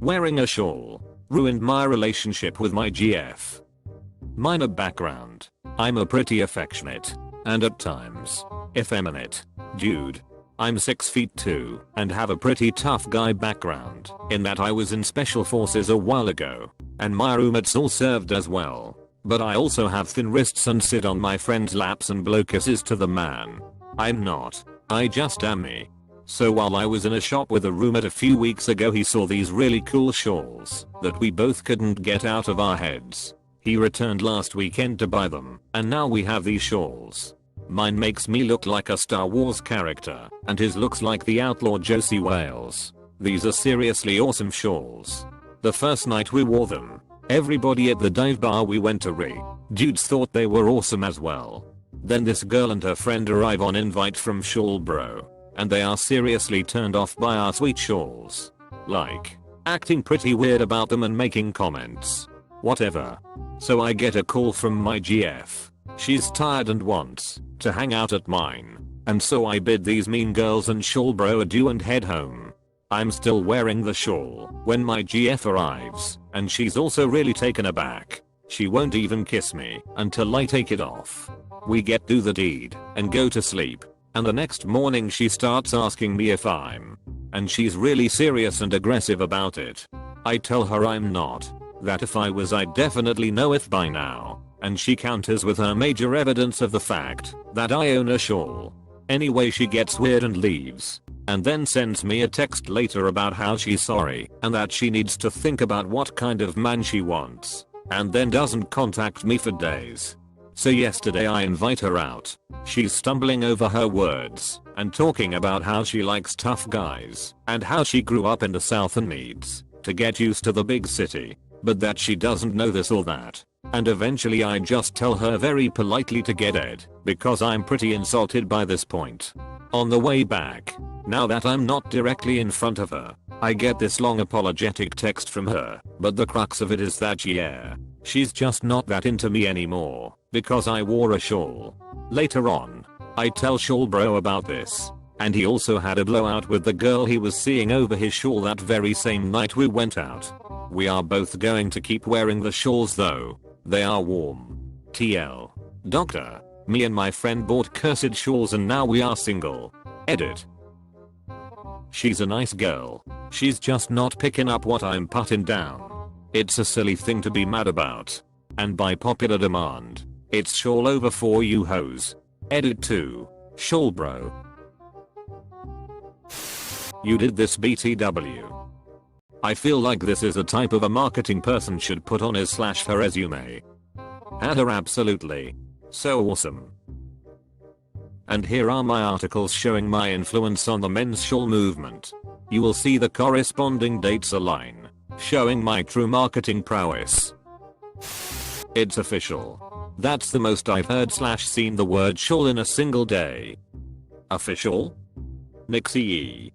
Wearing a shawl ruined my relationship with my GF. Minor background. I'm a pretty affectionate and at times effeminate dude. I'm 6 feet 2 and have a pretty tough guy background in that I was in special forces a while ago and my roommates all served as well. But I also have thin wrists and sit on my friends' laps and blow kisses to the man. I'm not. I just am me. So while I was in a shop with a roommate a few weeks ago, he saw these really cool shawls that we both couldn't get out of our heads. He returned last weekend to buy them and now we have these shawls. Mine makes me look like a Star Wars character and his looks like the outlaw Josie Wales. These are seriously awesome shawls. The first night we wore them, everybody at the dive bar we went to dudes thought they were awesome as well. Then this girl and her friend arrive on invite from Shawl Bro and they are seriously turned off by our sweet shawls. Like, acting pretty weird about them and making comments. Whatever. So I get a call from my GF. She's tired and wants to hang out at mine. And so I bid these mean girls and Shawl Bro adieu and head home. I'm still wearing the shawl when my GF arrives and she's also really taken aback. She won't even kiss me until I take it off. We get do the deed and go to sleep. And the next morning she starts asking me if I'm. And she's really serious and aggressive about it. I tell her I'm not. That if I was I'd definitely know it by now. And she counters with her major evidence of the fact that I own a shawl. Anyway, she gets weird and leaves. And then sends me a text later about how she's sorry and that she needs to think about what kind of man she wants. And then doesn't contact me for days. So yesterday I invite her out. She's stumbling over her words and talking about how she likes tough guys and how she grew up in the South and needs to get used to the big city. But that she doesn't know this or that. And eventually I just tell her very politely to get it because I'm pretty insulted by this point. On the way back, now that I'm not directly in front of her, I get this long apologetic text from her, but the crux of it is that yeah, she's just not that into me anymore because I wore a shawl. Later on, I tell Shawl Bro about this, and he also had a blowout with the girl he was seeing over his shawl that very same night we went out. We are both going to keep wearing the shawls though. They are warm. TL. Doctor. Me and my friend bought cursed shawls and now we are single. Edit. She's a nice girl. She's just not picking up what I'm putting down. It's a silly thing to be mad about. And by popular demand, it's shawl over for you hoes. Edit 2. Shawl Bro. You did this BTW. I feel like this is a type of a marketing person should put on his/her resume. Had her absolutely. So awesome. And here are my articles showing my influence on the men's shawl movement. You will see the corresponding dates align, showing my true marketing prowess. It's official. That's the most I've heard/seen the word shawl in a single day. Official? Nixie.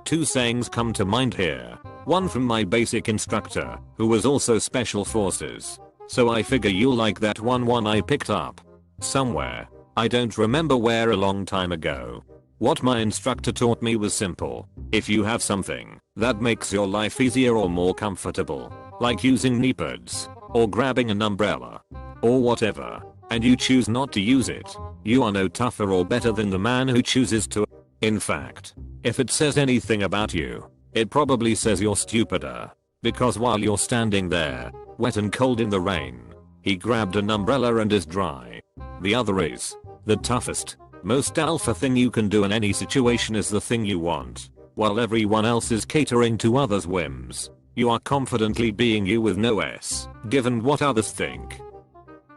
Two sayings come to mind here. One from my basic instructor, who was also special forces. So I figure you'll like that one I picked up somewhere. I don't remember where a long time ago. What my instructor taught me was simple. If you have something that makes your life easier or more comfortable, like using knee pads, or grabbing an umbrella, or whatever, and you choose not to use it, you are no tougher or better than the man who chooses to. In fact, if it says anything about you, it probably says you're stupider. Because while you're standing there, wet and cold in the rain, he grabbed an umbrella and is dry. The other is, the toughest, most alpha thing you can do in any situation is the thing you want. While everyone else is catering to others' whims, you are confidently being you with no S, given what others think.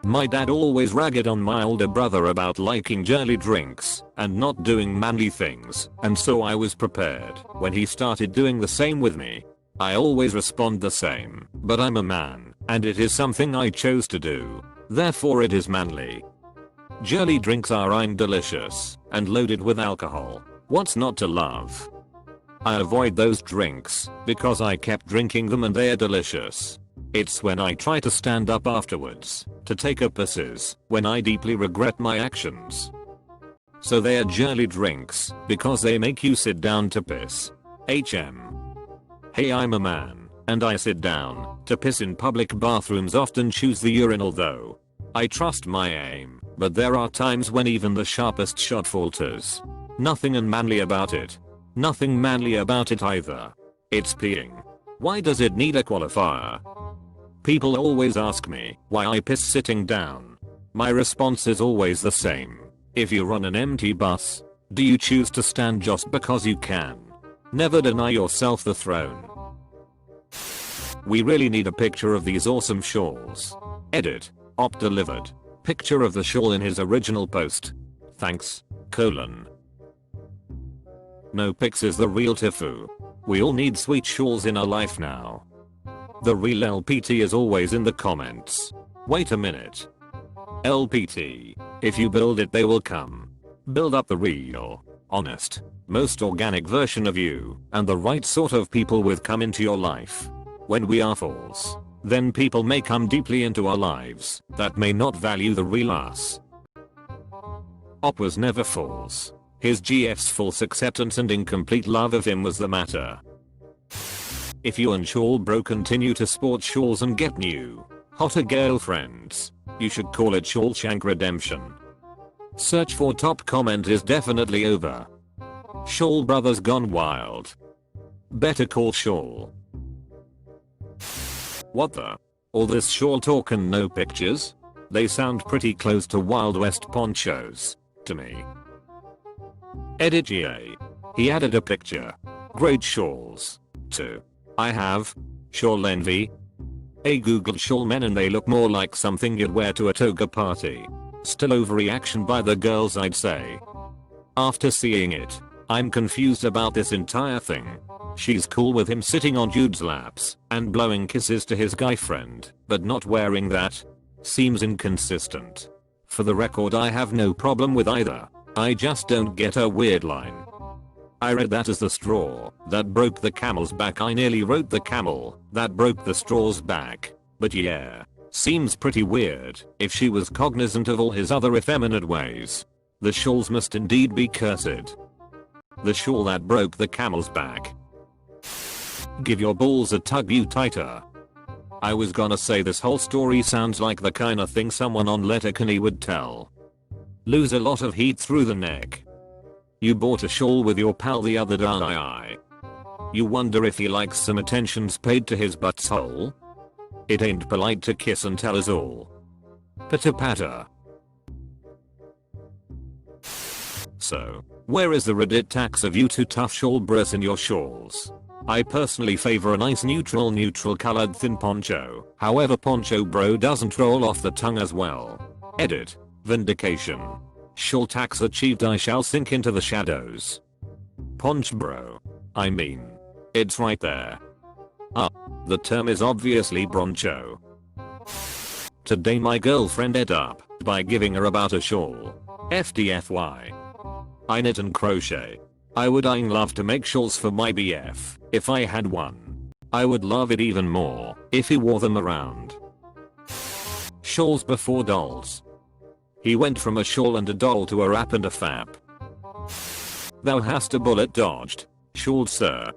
My dad always ragged on my older brother about liking girly drinks and not doing manly things, and so I was prepared when he started doing the same with me. I always respond the same, but I'm a man, and it is something I chose to do. Therefore it is manly. Girly drinks are delicious and loaded with alcohol. What's not to love? I avoid those drinks because I kept drinking them and they're delicious. It's when I try to stand up afterwards to take a pisses when I deeply regret my actions. So they're girly drinks because they make you sit down to piss. HM. Hey, I'm a man, and I sit down to piss in public bathrooms, often choose the urinal though. I trust my aim, but there are times when even the sharpest shot falters. Nothing unmanly about it. Nothing manly about it either. It's peeing. Why does it need a qualifier? People always ask me why I piss sitting down. My response is always the same. If you're on an empty bus, do you choose to stand just because you can? Never deny yourself the throne. We really need a picture of these awesome shawls. Edit. Op delivered. Picture of the shawl in his original post. Thanks, : No pics is the real Tifu. We all need sweet shawls in our life now. The real LPT is always in the comments. Wait a minute. LPT. If you build it, they will come. Build up the real, honest, most organic version of you, and the right sort of people will come into your life. When we are false, then people may come deeply into our lives that may not value the real us. Op was never false. His GF's false acceptance and incomplete love of him was the matter. If you and Shawl bro continue to sport shawls and get new, hotter girlfriends, you should call it Shawshank Redemption. Search for top comment is definitely over. Shawl brothers gone wild. Better call Shawl. What the? All this shawl talk and no pictures? They sound pretty close to Wild West ponchos to me. Edit GA. He added a picture. Great shawls. Too. I have shawl envy. I googled shawl men and they look more like something you'd wear to a toga party. Still overreaction by the girls, I'd say. After seeing it, I'm confused about this entire thing. She's cool with him sitting on dude's laps and blowing kisses to his guy friend, but not wearing that. Seems inconsistent. For the record, I have no problem with either. I just don't get her weird line. I read that as the straw that broke the camel's back. I nearly wrote the camel that broke the straw's back. But yeah, seems pretty weird if she was cognizant of all his other effeminate ways. The shawls must indeed be cursed. The shawl that broke the camel's back. Give your balls a tug, you tighter. I was gonna say this whole story sounds like the kinda thing someone on Letterkenny would tell. Lose a lot of heat through the neck. You bought a shawl with your pal the other day. You wonder if he likes some attentions paid to his butthole? It ain't polite to kiss and tell us all. Patter patter. So, where is the Reddit tax of you two tough shawl bros in your shawls? I personally favor a nice neutral colored thin poncho. However, poncho bro doesn't roll off the tongue as well. Edit. Vindication. Shawl tax achieved. I shall sink into the shadows. Ponch bro. I mean, it's right there. The term is obviously broncho. Today my girlfriend ed up by giving her about a shawl. FDFY. I knit and crochet. I would love to make shawls for my BF if I had one. I would love it even more if he wore them around. Shawls before dolls. He went from a shawl and a doll to a wrap and a fap. Thou hast a bullet dodged, shawl sir.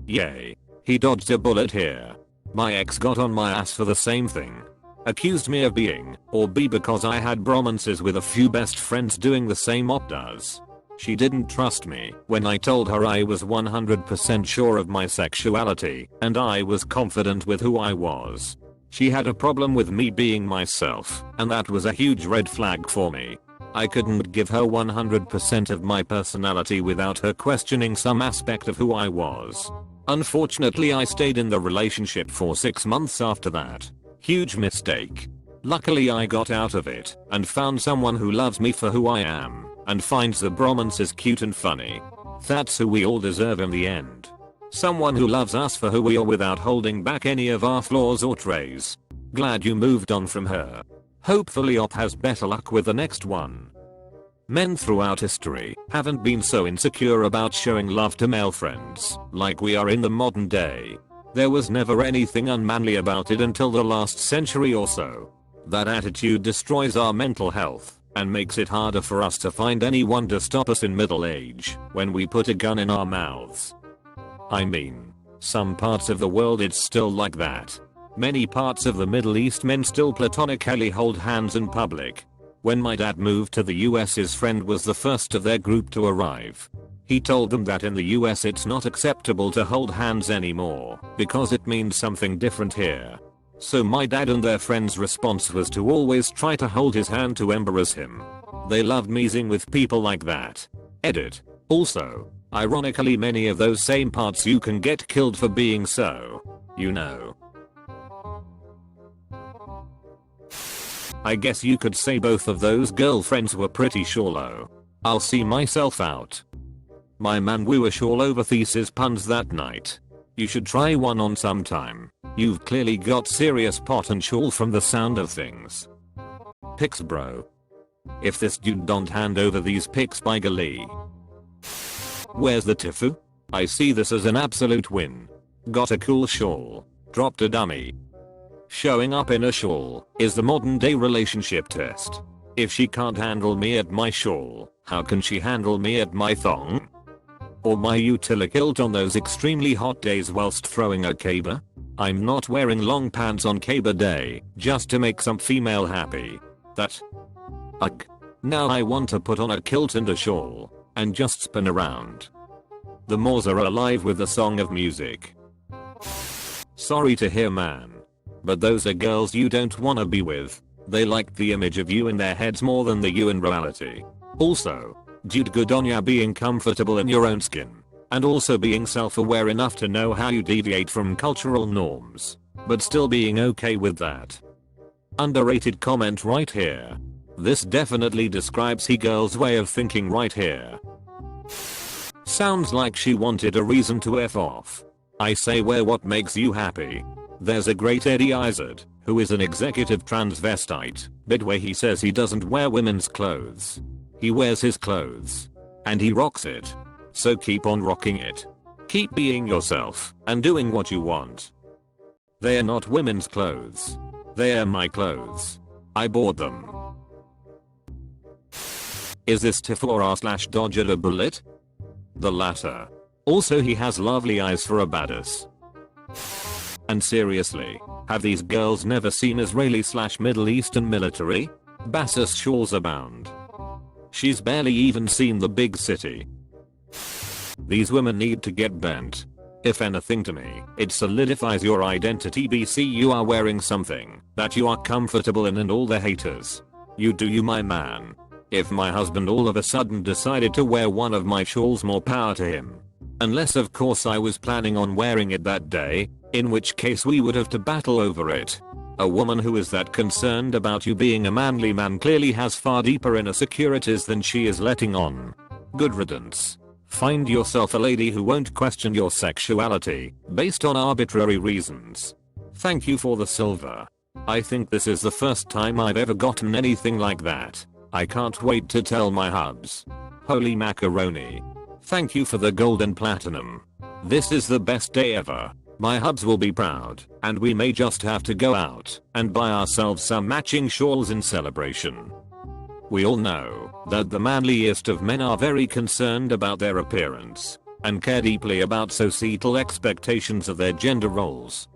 Yay. He dodged a bullet here. My ex got on my ass for the same thing. Accused me of being, or B because I had bromances with a few best friends doing the same op does. She didn't trust me when I told her I was 100% sure of my sexuality and I was confident with who I was. She had a problem with me being myself, and that was a huge red flag for me. I couldn't give her 100% of my personality without her questioning some aspect of who I was. Unfortunately, I stayed in the relationship for 6 months after that. Huge mistake. Luckily I got out of it and found someone who loves me for who I am and finds the bromances cute and funny. That's who we all deserve in the end. Someone who loves us for who we are without holding back any of our flaws or traits. Glad you moved on from her. Hopefully Op has better luck with the next one. Men throughout history haven't been so insecure about showing love to male friends like we are in the modern day. There was never anything unmanly about it until the last century or so. That attitude destroys our mental health and makes it harder for us to find anyone to stop us in middle age when we put a gun in our mouths. I mean, Some parts of the world it's still like that. Many parts of the Middle East men still platonically hold hands in public. When my dad moved to the US, his friend was the first of their group to arrive. He told them that in the US it's not acceptable to hold hands anymore because it means something different here. So my dad and their friend's response was to always try to hold his hand to embarrass him. They loved meeting with people like that. Edit. Also, ironically, many of those same parts you can get killed for being so. You know. I guess you could say both of those girlfriends were pretty shallow. I'll see myself out. My man woo a shawl over thesis puns that night. You should try one on sometime. You've clearly got serious pot and shawl from the sound of things. Pics bro. If this dude don't hand over these pics by golly. Where's the tifu? I see this as an absolute win. Got a cool shawl. Dropped a dummy. Showing up in a shawl is the modern day relationship test. If she can't handle me at my shawl, how can she handle me at my thong? Or my utility kilt on those extremely hot days whilst throwing a caber? I'm not wearing long pants on caber day just to make some female happy. That. Ugh. Now I want to put on a kilt and a shawl and just spin around. The Moors are alive with the song of music. Sorry to hear, man. But those are girls you don't wanna be with. They like the image of you in their heads more than the you in reality. Also, dude, good on ya being comfortable in your own skin. And also being self-aware enough to know how you deviate from cultural norms. But still being okay with that. Underrated comment right here. This definitely describes he girl's way of thinking right here. Sounds like she wanted a reason to F off. I say wear what makes you happy. There's a great Eddie Izzard, who is an executive transvestite, but where he says he doesn't wear women's clothes. He wears his clothes. And he rocks it. So keep on rocking it. Keep being yourself and doing what you want. They are not women's clothes. They are my clothes. I bought them. Is this Tifora/dodged a bullet? The latter. Also, he has lovely eyes for a badass. And seriously, have these girls never seen Israeli/Middle Eastern military? Bassus shawls abound. She's barely even seen the big city. These women need to get bent. If anything, to me, it solidifies your identity. BC, you are wearing something that you are comfortable in, and all the haters. You do you, my man. If my husband all of a sudden decided to wear one of my shawls, more power to him. Unless of course I was planning on wearing it that day, in which case we would have to battle over it. A woman who is that concerned about you being a manly man clearly has far deeper inner securities than she is letting on. Good riddance. Find yourself a lady who won't question your sexuality based on arbitrary reasons. Thank you for the silver. I think this is the first time I've ever gotten anything like that. I can't wait to tell my hubs. Holy macaroni. Thank you for the gold and platinum. This is the best day ever. My hubs will be proud, and we may just have to go out and buy ourselves some matching shawls in celebration. We all know that the manliest of men are very concerned about their appearance and care deeply about societal expectations of their gender roles.